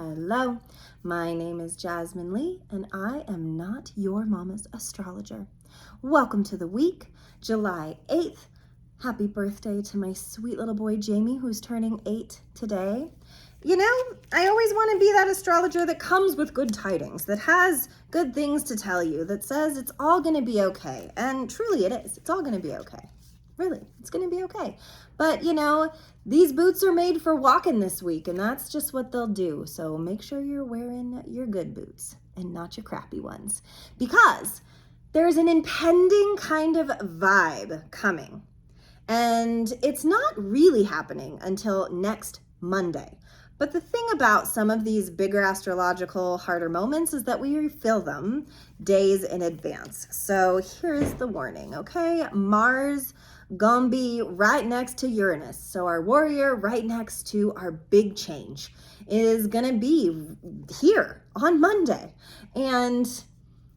Hello, my name is Jasmine Lee, and I am not your mama's astrologer. Welcome to the week, July 8th. Happy birthday to my sweet little boy Jamie, who's turning 8 today. You know, I always want to be that astrologer that comes with good tidings, that has good things to tell you, that says it's all going to be okay. And truly it is. It's all going to be okay. Really, it's going to be okay. But, you know, these boots are made for walking this week, and that's just what they'll do. So make sure you're wearing your good boots and not your crappy ones, because there's an impending kind of vibe coming. And it's not really happening until next Monday. But the thing about some of these bigger astrological harder moments is that we feel them days in advance. So here's the warning, okay? Mars gonna be right next to Uranus. So our warrior right next to our big change is gonna be here on Monday. And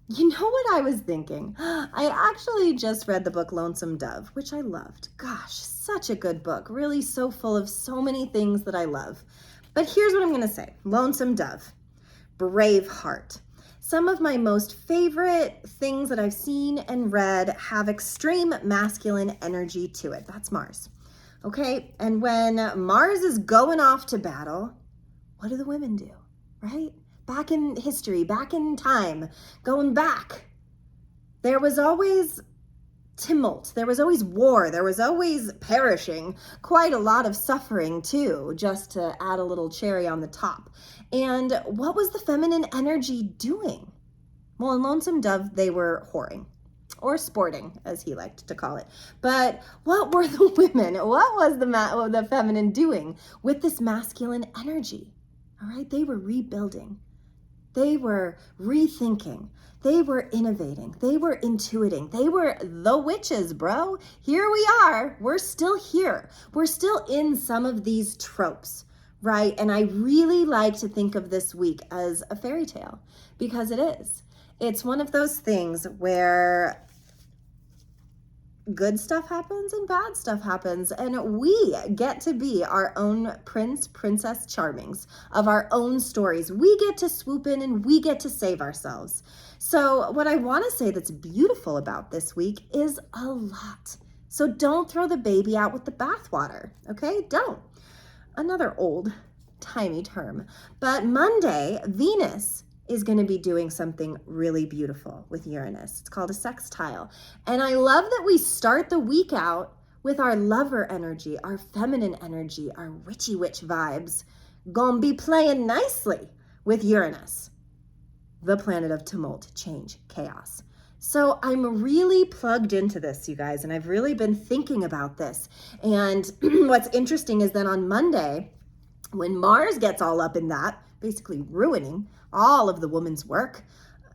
you know what I was thinking? I actually just read the book Lonesome Dove, which I loved. Gosh, such a good book. Really so full of so many things that I love. But here's what I'm going to say. Lonesome Dove, brave heart. Some of my most favorite things that I've seen and read have extreme masculine energy to it. That's Mars. Okay? And when Mars is going off to battle, what do the women do? Right? Back in history, back in time, going back, there was always tumult, there was always war, there was always perishing, quite a lot of suffering too, just to add a little cherry on the top. And what was the feminine energy doing? Well, in Lonesome Dove, they were whoring, or sporting, as he liked to call it. But what were the women, what was the feminine doing with this masculine energy? All right, they were rebuilding. They were rethinking. They were innovating. They were intuiting. They were the witches, bro. Here we are. We're still here. We're still in some of these tropes, right? And I really like to think of this week as a fairy tale, because it is. It's one of those things where good stuff happens and bad stuff happens, and we get to be our own prince, princess charmings of our own stories. We get to swoop in and we get to save ourselves. So what I want to say that's beautiful about this week is a lot. So don't throw the baby out with the bathwater, okay? Don't. Another old timey term. But Monday, Venus is going to be doing something really beautiful with Uranus. It's called a sextile. And I love that we start the week out with our lover energy, our feminine energy, our witchy witch vibes, gonna be playing nicely with Uranus, the planet of tumult, change, chaos. So I'm really plugged into this, you guys, and I've really been thinking about this. And what's interesting is that on Monday, when Mars gets all up in that, basically ruining all of the woman's work,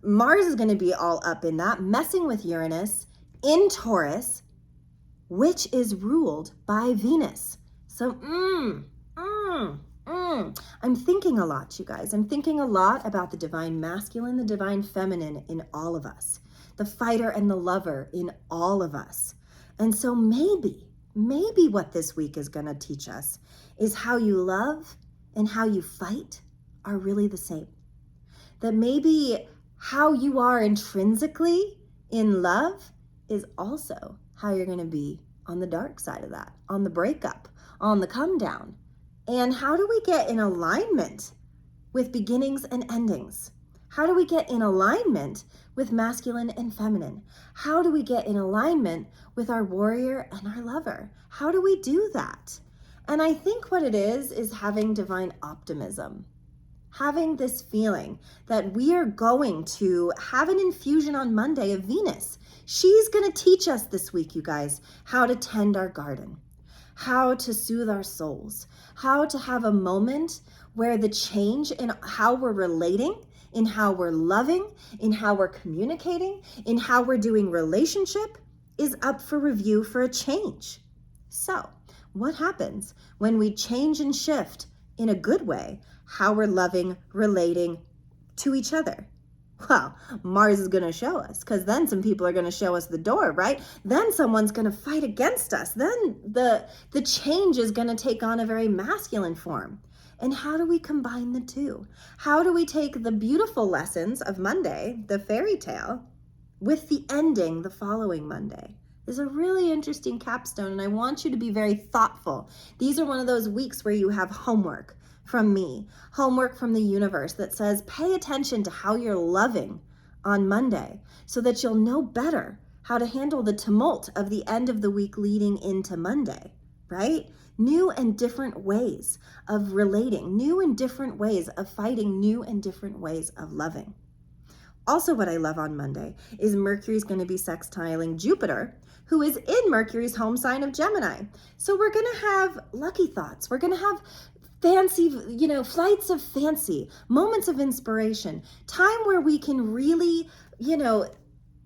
Mars is going to be all up in that, messing with Uranus in Taurus, which is ruled by Venus. So, I'm thinking a lot, you guys. I'm thinking a lot about the divine masculine, the divine feminine in all of us, the fighter and the lover in all of us. And so maybe what this week is going to teach us is how you love and how you fight are really the same. That maybe how you are intrinsically in love is also how you're going to be on the dark side of that, on the breakup, on the come down. And how do we get in alignment with beginnings and endings? How do we get in alignment with masculine and feminine? How do we get in alignment with our warrior and our lover? How do we do that? And I think what it is having divine optimism. Having this feeling that we are going to have an infusion on Monday of Venus. She's going to teach us this week, you guys, how to tend our garden, how to soothe our souls, how to have a moment where the change in how we're relating, in how we're loving, in how we're communicating, in how we're doing relationship is up for review for a change. So what happens when we change and shift in a good way how we're loving, relating to each other? Well, Mars is going to show us, because then some people are going to show us the door, right? Then someone's going to fight against us. Then the change is going to take on a very masculine form. And how do we combine the two? How do we take the beautiful lessons of Monday, the fairy tale, with the ending the following Monday? Is a really interesting capstone, and I want you to be very thoughtful. These are one of those weeks where you have homework from me, homework from the universe that says pay attention to how you're loving on Monday so that you'll know better how to handle the tumult of the end of the week leading into Monday, right? New and different ways of relating, new and different ways of fighting, new and different ways of loving. Also, what I love on Monday is Mercury's going to be sextiling Jupiter, who is in Mercury's home sign of Gemini. So we're going to have lucky thoughts. We're going to have fancy, flights of fancy, moments of inspiration, time where we can really,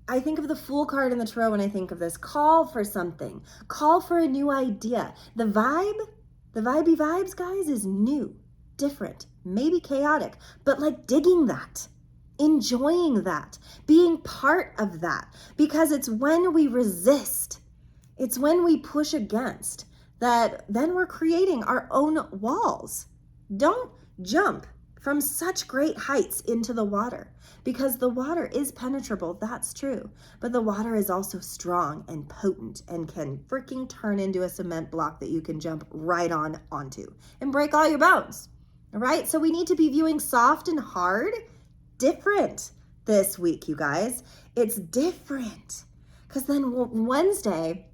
I think of the Fool card in the Tarot when I think of this. Call for something. Call for a new idea. The vibey vibes, guys, is new, different, maybe chaotic, but like digging that, enjoying that, being part of that, because it's when we resist, it's when we push against, that then we're creating our own walls. Don't jump from such great heights into the water, because the water is penetrable, that's true, but the water is also strong and potent and can freaking turn into a cement block that you can jump right onto and break all your bones. All right, so we need to be viewing soft and hard different this week, you guys. It's different, because then Wednesday,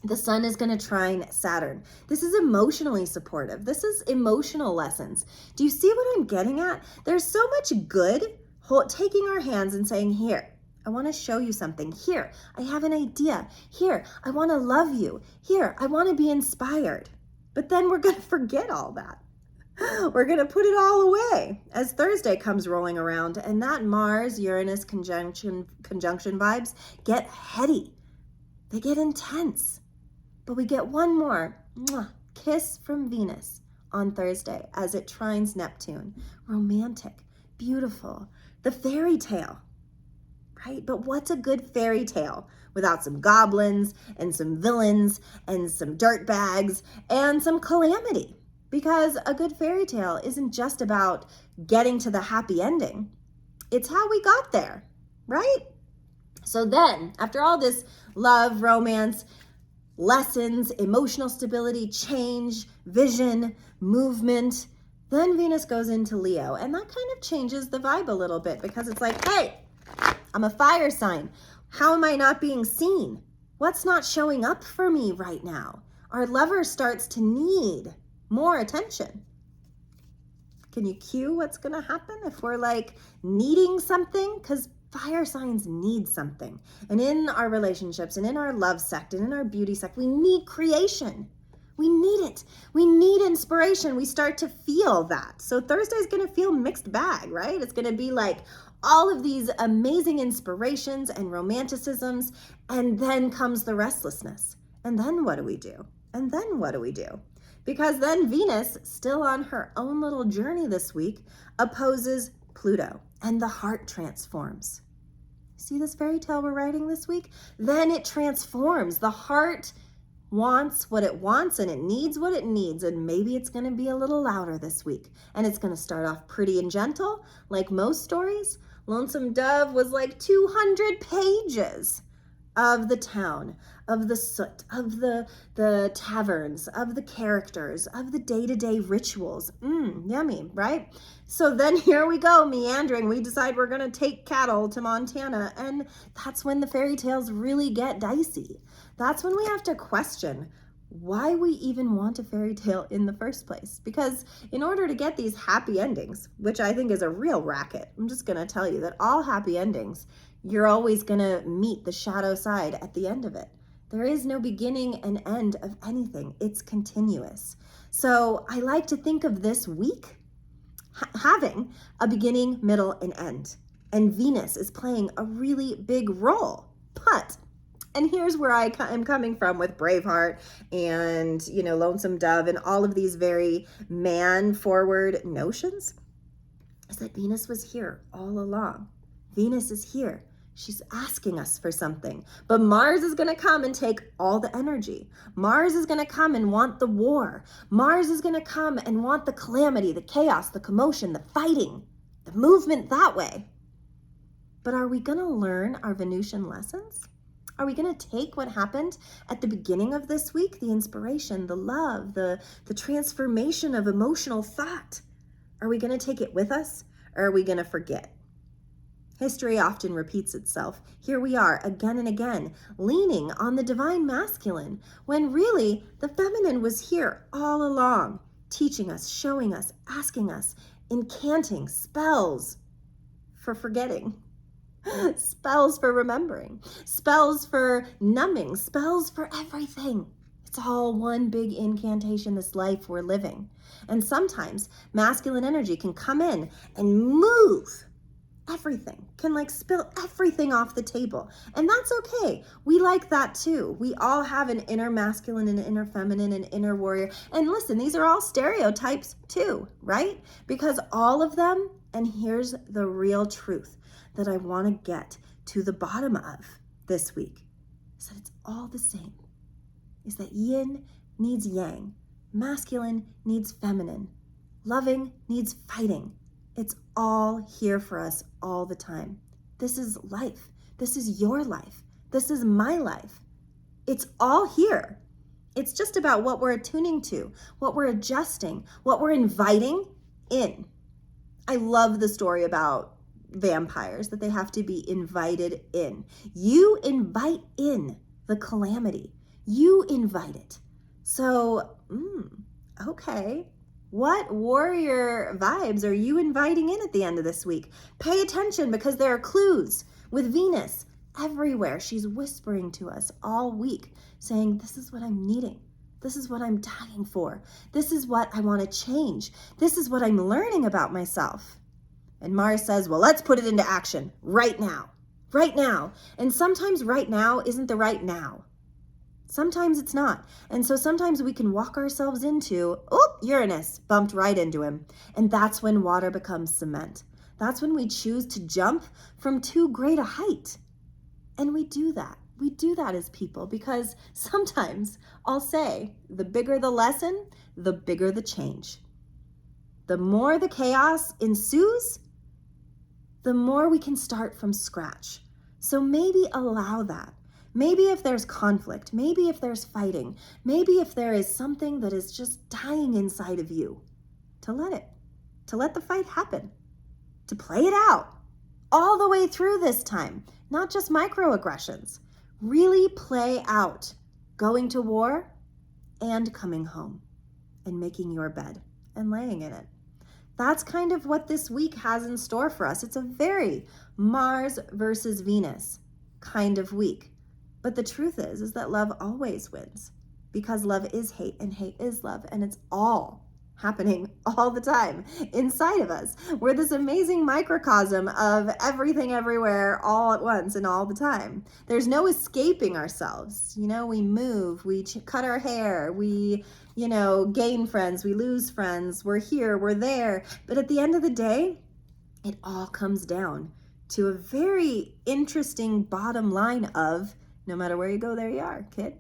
the sun is going to trine Saturn. This is emotionally supportive. This is emotional lessons. Do you see what I'm getting at? There's so much good taking our hands and saying, here, I want to show you something. Here, I have an idea. Here, I want to love you. Here, I want to be inspired. But then we're going to forget all that. We're going to put it all away as Thursday comes rolling around, and that Mars-Uranus conjunction vibes get heady. They get intense. But we get one more kiss from Venus on Thursday as it trines Neptune. Romantic, beautiful, the fairy tale, right? But what's a good fairy tale without some goblins and some villains and some dirtbags and some calamity? Because a good fairy tale isn't just about getting to the happy ending. It's how we got there, right? So then, after all this love, romance, lessons, emotional stability, change, vision, movement, then Venus goes into Leo, and that kind of changes the vibe a little bit, because it's like, hey, I'm a fire sign. How am I not being seen? What's not showing up for me right now? Our lover starts to need more attention. Can you cue what's going to happen if we're like needing something? Because fire signs need something. And in our relationships and in our love sect and in our beauty sect, we need creation. We need it. We need inspiration. We start to feel that. So Thursday is going to feel mixed bag, right? It's going to be like all of these amazing inspirations and romanticisms, and then comes the restlessness. And then what do we do? And then what do we do? Because then Venus, still on her own little journey this week, opposes Pluto, and the heart transforms. See this fairy tale we're writing this week? Then it transforms. The heart wants what it wants, and it needs what it needs, and maybe it's going to be a little louder this week. And it's going to start off pretty and gentle, like most stories. Lonesome Dove was like 200 pages of the town, of the soot, of the taverns, of the characters, of the day-to-day rituals. Yummy, right? So then here we go, meandering. We decide we're going to take cattle to Montana, and that's when the fairy tales really get dicey. That's when we have to question why we even want a fairy tale in the first place. Because in order to get these happy endings, which I think is a real racket, I'm just going to tell you that all happy endings, you're always going to meet the shadow side at the end of it. There is no beginning and end of anything. It's continuous. So I like to think of this week having a beginning, middle, and end. And Venus is playing a really big role. But, and here's where I am coming from with Braveheart and, Lonesome Dove and all of these very man-forward notions, is that Venus was here all along. Venus is here She's asking us for something. But Mars is going to come and take all the energy. Mars is going to come and want the war. Mars is going to come and want the calamity, the chaos, the commotion, the fighting, the movement that way. But are we going to learn our Venusian lessons? Are we going to take what happened at the beginning of this week, the inspiration, the love, the transformation of emotional thought? Are we going to take it with us, or are we going to forget? History often repeats itself. Here we are again and again, leaning on the divine masculine, when really the feminine was here all along, teaching us, showing us, asking us, incanting, spells for forgetting. Spells for remembering, spells for numbing, spells for everything. It's all one big incantation, this life we're living. And sometimes masculine energy can come in and move everything, can like spill everything off the table. And that's okay. We like that too. We all have an inner masculine and an inner feminine and inner warrior. And listen, these are all stereotypes too, right? Because all of them, and here's the real truth that I want to get to the bottom of this week, is that it's all the same. Is that yin needs yang, masculine needs feminine, loving needs fighting. It's all here for us all the time. This is life. This is your life. This is my life. It's all here. It's just about what we're attuning to, what we're adjusting, what we're inviting in. I love the story about vampires, that they have to be invited in. You invite in the calamity. You invite it. So, okay. What warrior vibes are you inviting in at the end of this week? Pay attention, because there are clues with Venus everywhere. She's whispering to us all week, saying, this is what I'm needing. This is what I'm dying for. This is what I want to change. This is what I'm learning about myself. And Mars says, well, let's put it into action right now, right now. And sometimes right now isn't the right now. Sometimes it's not. And so sometimes we can walk ourselves into, Uranus bumped right into him. And that's when water becomes cement. That's when we choose to jump from too great a height. And we do that. We do that as people, because sometimes I'll say, the bigger the lesson, the bigger the change. The more the chaos ensues, the more we can start from scratch. So maybe allow that. Maybe if there's conflict, maybe if there's fighting, maybe if there is something that is just dying inside of you, to let the fight happen, to play it out all the way through this time, not just microaggressions. Really play out going to war and coming home and making your bed and laying in it. That's kind of what this week has in store for us. It's a very Mars versus Venus kind of week. But the truth is that love always wins, because love is hate and hate is love, and it's all happening all the time inside of us. We're this amazing microcosm of everything everywhere all at once and all the time. There's no escaping ourselves. We move, we cut our hair, we gain friends, we lose friends, we're here, we're there. But at the end of the day, it all comes down to a very interesting bottom line of, no matter where you go, there you are, kid.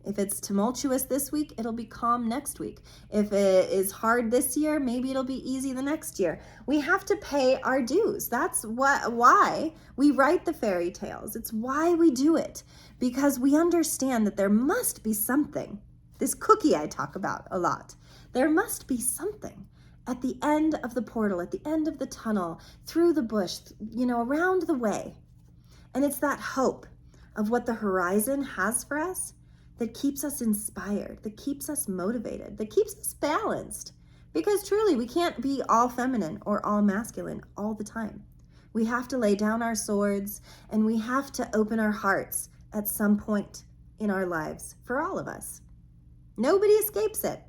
If it's tumultuous this week, it'll be calm next week. If it is hard this year, maybe it'll be easy the next year. We have to pay our dues. That's why we write the fairy tales. It's why we do it, because we understand that there must be something. This cookie I talk about a lot. There must be something at the end of the portal, at the end of the tunnel, through the bush, around the way. And it's that hope of what the horizon has for us that keeps us inspired, that keeps us motivated, that keeps us balanced. Because truly, we can't be all feminine or all masculine all the time. We have to lay down our swords, and we have to open our hearts at some point in our lives, for all of us. Nobody escapes it.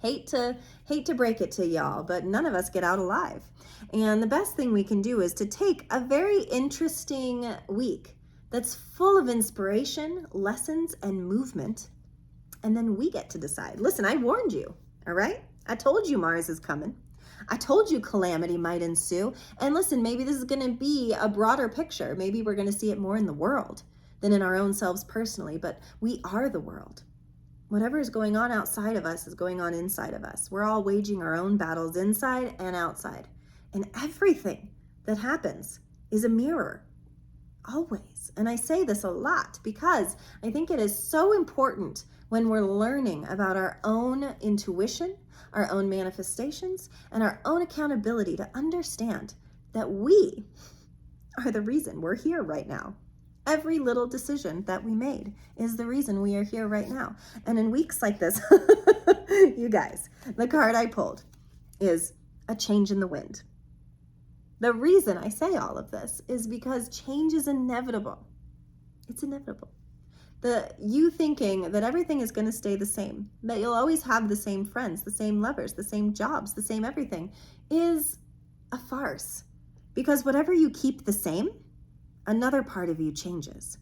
Hate to break it to y'all, but none of us get out alive. And the best thing we can do is to take a very interesting week that's full of inspiration, lessons, and movement, and then we get to decide. Listen, I warned you, all right? I told you Mars is coming. I told you calamity might ensue. And listen, maybe this is going to be a broader picture. Maybe we're going to see it more in the world than in our own selves personally, but we are the world. Whatever is going on outside of us is going on inside of us. We're all waging our own battles inside and outside. And everything that happens is a mirror, always. And I say this a lot because I think it is so important when we're learning about our own intuition, our own manifestations, and our own accountability to understand that we are the reason we're here right now. Every little decision that we made is the reason we are here right now. And in weeks like this, you guys, the card I pulled is a change in the wind. The reason I say all of this is because change is inevitable. It's inevitable. You thinking that everything is going to stay the same, that you'll always have the same friends, the same lovers, the same jobs, the same everything, is a farce. Because whatever you keep the same, another part of you changes.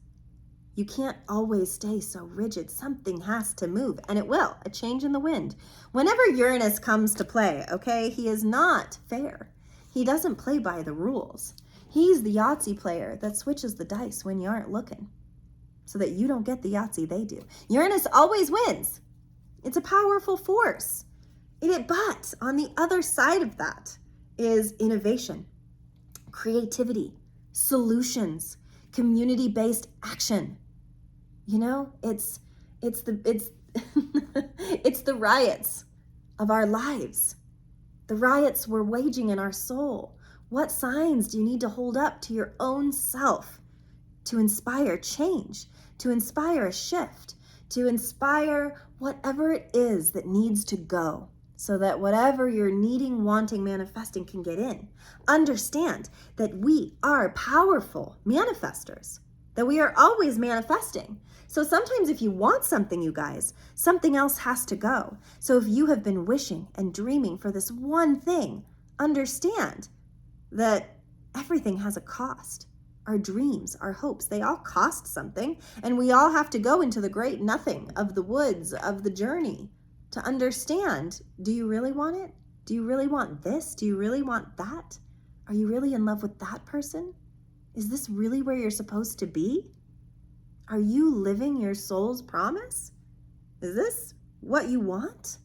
You can't always stay so rigid. Something has to move, and it will. A change in the wind. Whenever Uranus comes to play, okay, he is not fair. He doesn't play by the rules. He's the Yahtzee player that switches the dice when you aren't looking so that you don't get the Yahtzee they do. Uranus always wins. It's a powerful force. But on the other side of that is innovation, creativity, solutions, community-based action. You know, it's the it's the riots of our lives. The riots we're waging in our soul. What signs do you need to hold up to your own self to inspire change, to inspire a shift, to inspire whatever it is that needs to go, so that whatever you're needing, wanting, manifesting can get in? Understand that we are powerful manifestors, that we are always manifesting. So sometimes if you want something, you guys, something else has to go. So if you have been wishing and dreaming for this one thing, understand that everything has a cost. Our dreams, our hopes, they all cost something. And we all have to go into the great nothing of the woods, of the journey, to understand, do you really want it? Do you really want this? Do you really want that? Are you really in love with that person? Is this really where you're supposed to be? Are you living your soul's promise? Is this what you want?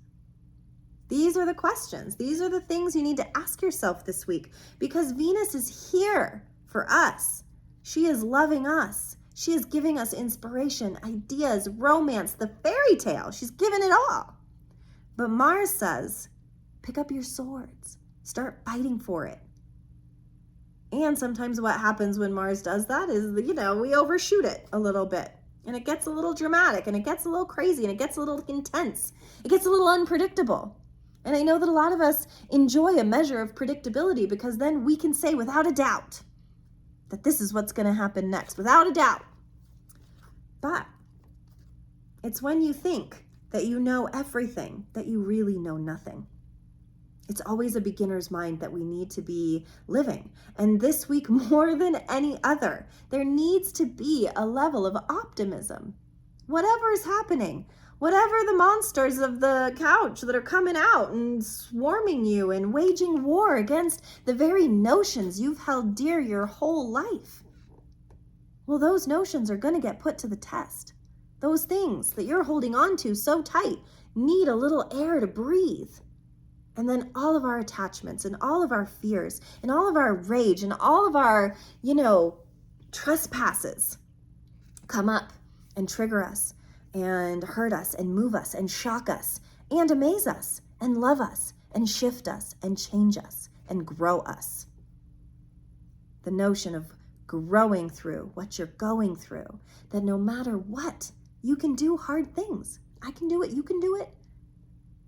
These are the questions. These are the things you need to ask yourself this week, because Venus is here for us. She is loving us. She is giving us inspiration, ideas, romance, the fairy tale. She's given it all. But Mars says, pick up your swords. Start fighting for it. And sometimes what happens when Mars does that is, we overshoot it a little bit. And it gets a little dramatic, and it gets a little crazy, and it gets a little intense. It gets a little unpredictable. And I know that a lot of us enjoy a measure of predictability, because then we can say without a doubt that this is what's going to happen next, without a doubt. But it's when you think that you know everything that you really know nothing. It's always a beginner's mind that we need to be living. And this week, more than any other, there needs to be a level of optimism. Whatever is happening, whatever the monsters of the couch that are coming out and swarming you and waging war against the very notions you've held dear your whole life. Well, those notions are going to get put to the test. Those things that you're holding on to so tight need a little air to breathe. And then all of our attachments and all of our fears and all of our rage and all of our, trespasses come up and trigger us and hurt us and move us and shock us and amaze us and love us and shift us and change us and grow us. The notion of growing through what you're going through, that no matter what, you can do hard things. I can do it, you can do it.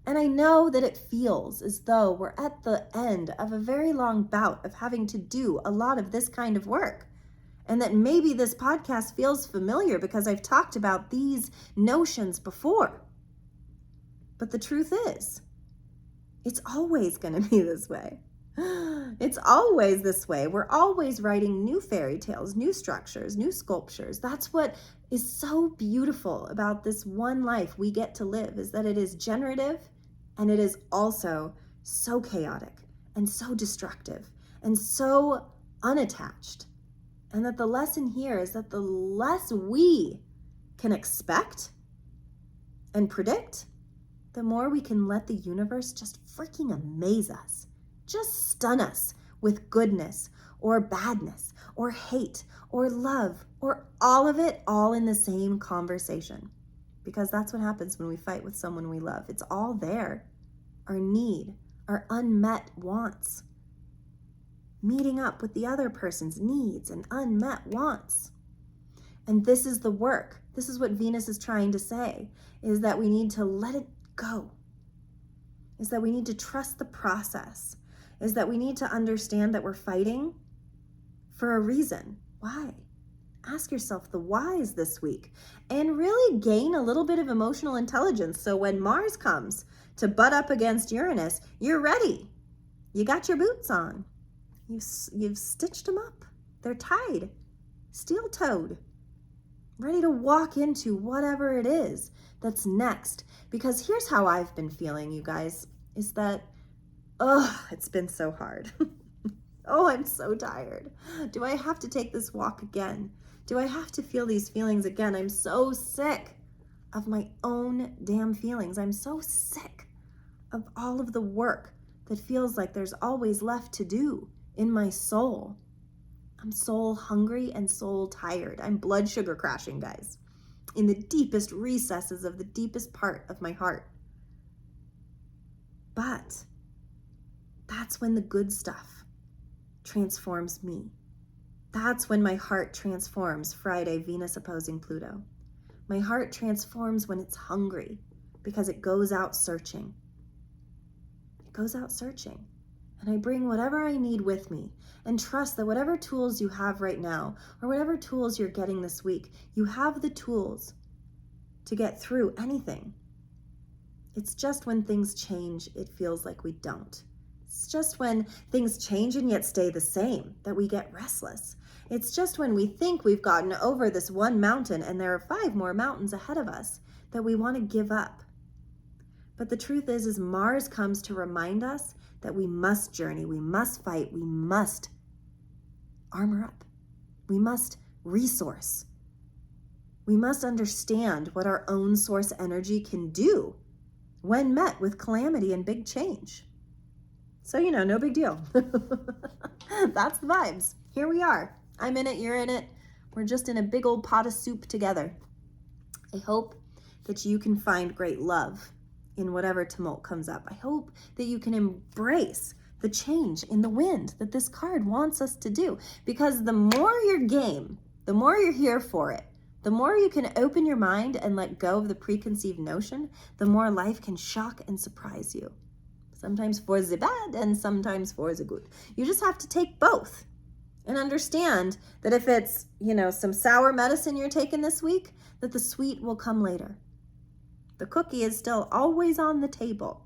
And I know that it feels as though we're at the end of a very long bout of having to do a lot of this kind of work. And that maybe this podcast feels familiar because I've talked about these notions before. But the truth is, it's always going to be this way. It's always this way. We're always writing new fairy tales, new structures, new sculptures. That's what is so beautiful about this one life we get to live, is that it is generative and it is also so chaotic and so destructive and so unattached. And that the lesson here is that the less we can expect and predict, the more we can let the universe just freaking amaze us, just stun us with goodness or badness or hate or love or all of it, all in the same conversation. Because that's what happens when we fight with someone we love. It's all there. Our need, our unmet wants, meeting up with the other person's needs and unmet wants. And this is the work. This is what Venus is trying to say, is that we need to let it go, is that we need to trust the process, is that we need to understand that we're fighting for a reason. Why? Ask yourself the whys this week and really gain a little bit of emotional intelligence. So when Mars comes to butt up against Uranus, you're ready. You got your boots on. You've stitched them up. They're tied, steel-toed, ready to walk into whatever it is that's next. Because here's how I've been feeling, you guys, is that, it's been so hard. Oh, I'm so tired. Do I have to take this walk again? Do I have to feel these feelings again? I'm so sick of my own damn feelings. I'm so sick of all of the work that feels like there's always left to do in my soul. I'm soul hungry and soul tired. I'm blood sugar crashing, guys, in the deepest recesses of the deepest part of my heart. But that's when the good stuff transforms me. That's when my heart transforms. Friday, Venus opposing Pluto. My heart transforms when it's hungry because it goes out searching. It goes out searching. And I bring whatever I need with me and trust that whatever tools you have right now or whatever tools you're getting this week, you have the tools to get through anything. It's just when things change, it feels like we don't. It's just when things change and yet stay the same that we get restless. It's just when we think we've gotten over this one mountain and there are 5 more mountains ahead of us that we want to give up. But the truth is Mars comes to remind us that we must journey, we must fight, we must armor up, we must resource. We must understand what our own source energy can do when met with calamity and big change. So, no big deal. That's the vibes. Here we are. I'm in it, you're in it. We're just in a big old pot of soup together. I hope that you can find great love in whatever tumult comes up. I hope that you can embrace the change in the wind that this card wants us to do. Because the more you're game, the more you're here for it, the more you can open your mind and let go of the preconceived notion, the more life can shock and surprise you. Sometimes for the bad and sometimes for the good. You just have to take both and understand that if it's, some sour medicine you're taking this week, that the sweet will come later. The cookie is still always on the table.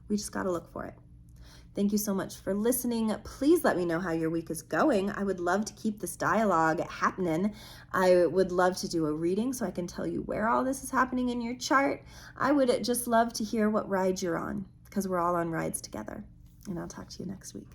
We just got to look for it. Thank you so much for listening. Please let me know how your week is going. I would love to keep this dialogue happening. I would love to do a reading so I can tell you where all this is happening in your chart. I would just love to hear what ride you're on because we're all on rides together. And I'll talk to you next week.